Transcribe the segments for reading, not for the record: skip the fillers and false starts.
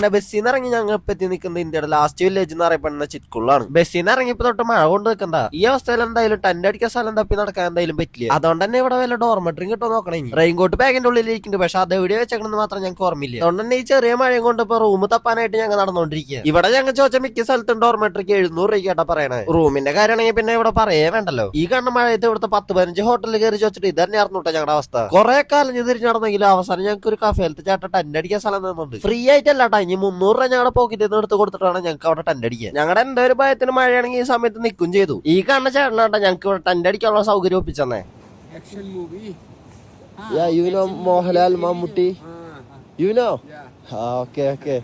അങ്ങനെ ബസ്സിൽ നിന്ന് ഇറങ്ങി ഞങ്ങൾ ഇപ്പൊ എത്തി നിൽക്കുന്നത് ഇന്ത്യയുടെ ലാസ്റ്റ് വില്ലേജ് എന്ന് അറിയപ്പെടുന്ന ചിറ്റ്കുളാണ്. ബസ്സിൽ നിന്ന് ഇറങ്ങിയപ്പോ തൊട്ട് മഴ കൊണ്ട് നിൽക്കണ്ട. ഈ അവസ്ഥയിൽ എന്തായാലും ടെന്റ് അടിക്കാൻ സ്ഥലം തപ്പി നടക്കാൻ എന്തായാലും പറ്റില്ല. അതുകൊണ്ട് തന്നെ ഇവിടെ വല്ല ഡോർമെട്രിയും കിട്ടോ നോക്കണേ. റെയിൻകോട്ട് ബാഗിന്റെ ഉള്ളിൽ ഇരിക്കുന്നുണ്ട്, പക്ഷെ അത് എവിടെ വെച്ചേക്കണെന്ന് മാത്രം ഞങ്ങൾക്ക് ഓർമ്മയില്ല. അതുകൊണ്ട് തന്നെ ഈ ചെറിയ മഴയും കൊണ്ട് ഇപ്പൊ റൂം തപ്പാനായിട്ട് ഞങ്ങൾ നടന്നുകൊണ്ടിരിക്കുക. ഇവിടെ ഞങ്ങൾ ചോദിച്ച മിക്ക സ്ഥലത്തും ഡോർമെട്രിക്ക് 700 രൂപയ്ക്കാട്ടാ പറയണേ. റൂമിന്റെ കാര്യമാണെങ്കിൽ പിന്നെ ഇവിടെ പറയേ വേണ്ടല്ലോ. ഈ കാണുന്ന മഴയത്ത് ഇവിടുത്തെ 10-15 ഹോട്ടലിൽ കയറി ചോദിച്ചിട്ട് ഇത് തന്നെ ആർന്നുട്ടോ ഞങ്ങളുടെ അവസ്ഥ. കുറെ കാലം തിരിഞ്ഞു നടന്നെങ്കിലും അവസാനം ഞങ്ങൾക്ക് ഒരു കഫേലത്ത് ചേട്ടൻ ടെന്റ് അടിക്കാൻ സ്ഥലം തന്നുണ്ട്. ഫ്രീ ആയിട്ടല്ലാട്ടാ, ഇനി 300 രൂപ ഞങ്ങളുടെ പോക്കറ്റിൽ നിന്ന് എടുത്ത് കൊടുത്തിട്ടാണ് ഞങ്ങൾക്ക് അവിടെ ടെന്റ് അടിക്കുക. ഞങ്ങളുടെ എന്റെ ഒരു ഭയത്തിന് മഴയാണെങ്കിൽ ഈ സമയത്ത് നിൽക്കും ചെയ്തു. ഈ കാണുന്ന ചേട്ടനാട്ടാ ഞങ്ങൾക്ക് ഇവിടെ ടെന്റ് അടിക്കാനുള്ള സൗകര്യം ഒപ്പിച്ചെന്നേ. മോഹൻലാൽ, മമ്മൂട്ടി, ഓക്കെ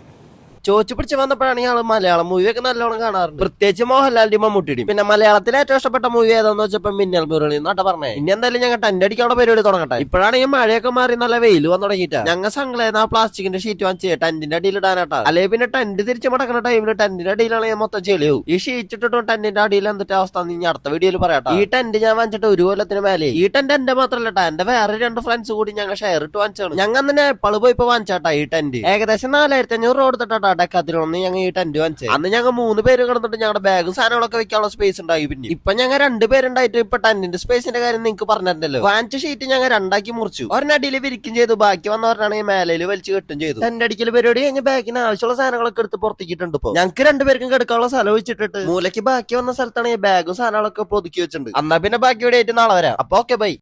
ചോദിച്ചു പിടിച്ച് വന്നപ്പോഴാണ് ഇയാള് മലയാളം മൂവിയൊക്കെ നല്ലോണം കാണാറുണ്ട്, പ്രത്യേകിച്ച് മോഹൻലാലിന്റെയും മമ്മൂട്ടിയുടെയും. പിന്നെ മലയാളത്തിൽ ഏറ്റവും ഇഷ്ടപ്പെട്ട മൂവി ഏതാന്ന് വെച്ചപ്പോ മിന്നൽ മുരളി എന്നാട്ടാ പറഞ്ഞേ. ഇനി എന്തായാലും ഞങ്ങൾ ടെന്റ് അടിക്കാനുള്ള പരിപാടി തുടങ്ങട്ടെ. ഇപ്പോഴാണ് ഈ മഴയൊക്കെ മാറി നല്ല വെയിൽ വന്നു തുടങ്ങിയിട്ടാ. ഞങ്ങൾ സംഘലേന്ന് ആ പ്ലാസ്റ്റിക്കിന്റെ ഷീറ്റ് വാങ്ങിച്ച് ടെന്റിന്റെ അടിയിൽ ഇടാനാട്ടാ. അല്ലെങ്കിൽ പിന്നെ ടെന്റ് തിരിച്ചു മടക്കുന്ന ടൈമിൽ ടെന്റിന്റെ അടിയിലാണ് ഞാൻ മൊത്തം ചെളിയാവും. ഈ ഷീറ്റ് ഇട്ടിട്ടും ടെന്റിന്റെ അടിയിൽ എന്തിട്ട് അവസ്ഥ ഇനി അടുത്ത വീഡിയോയിൽ പറയാട്ടോ. ഈ ടെന്റ് ഞാൻ വാങ്ങിച്ചിട്ട് 1 കൊല്ലത്തിന് മേലെ. ഈ ടെന്റ് എന്റെ മാത്രല്ല, എന്റെ വേറെ 2 ഫ്രണ്ട്സ് കൂടി ഞങ്ങൾ ഷെയർ ഇട്ട് വാങ്ങിച്ചാണ്. ഞങ്ങൾ തന്നെ എപ്പോഴും പോയിപ്പോ വാങ്ങിച്ചാട്ടാ ഈ ടെന്റ്. ഏകദേശം 4500 രൂപ കൊടുത്തിട്ടാ ഡെക്കാത്തിലൊന്ന് ഞങ്ങൾ ഈ ടെന്റ് വാങ്ങിച്ചത്. അന്ന് ഞങ്ങൾ 3 പേര് കിടന്നിട്ട് ഞങ്ങളുടെ ബാഗും സാധനങ്ങളൊക്കെ വെക്കാനുള്ള സ്പേസ് ഉണ്ടായി. പിന്നെ ഇപ്പൊ ഞങ്ങൾ 2 പേരുണ്ടായിട്ട് ഇപ്പൊ ടെന്റിന്റെ സ്പേസിന്റെ കാര്യം നിങ്ങൾക്ക് പറഞ്ഞിട്ടുണ്ടല്ലോ. വാങ്ങിച്ച ഷീറ്റ് ഞങ്ങൾ 2 മുറിച്ചു. ഒരെണ്ണടിയിൽ വിരിക്കും ചെയ്തു, ബാക്കി വന്നവരാണ് ഈ മേലയിൽ വലിച്ചു കെട്ടും ചെയ്തു. ടെന്റ് അടിക്കൽ പരിപാടി കഴിഞ്ഞ് ബാഗിന് ആവശ്യമുള്ള സാധനങ്ങളൊക്കെ എടുത്ത് പുറത്തേക്കിട്ടുണ്ട്. ഇപ്പൊ ഞങ്ങൾക്ക് 2 പേർക്കും കിടക്കാനുള്ള സ്ഥലം വെച്ചിട്ടിട്ട് മൂലയ്ക്ക് ബാക്കി വന്ന സ്ഥലത്താണ് ഈ ബാഗും സാധനങ്ങളൊക്കെ ഒതുക്കി വെച്ചിട്ടുണ്ട്. എന്നാ പിന്നെ ബാക്കി ഇവിടെ ആയിട്ട് നാളെ വരാം. അപ്പൊ ഓക്കെ ബൈ.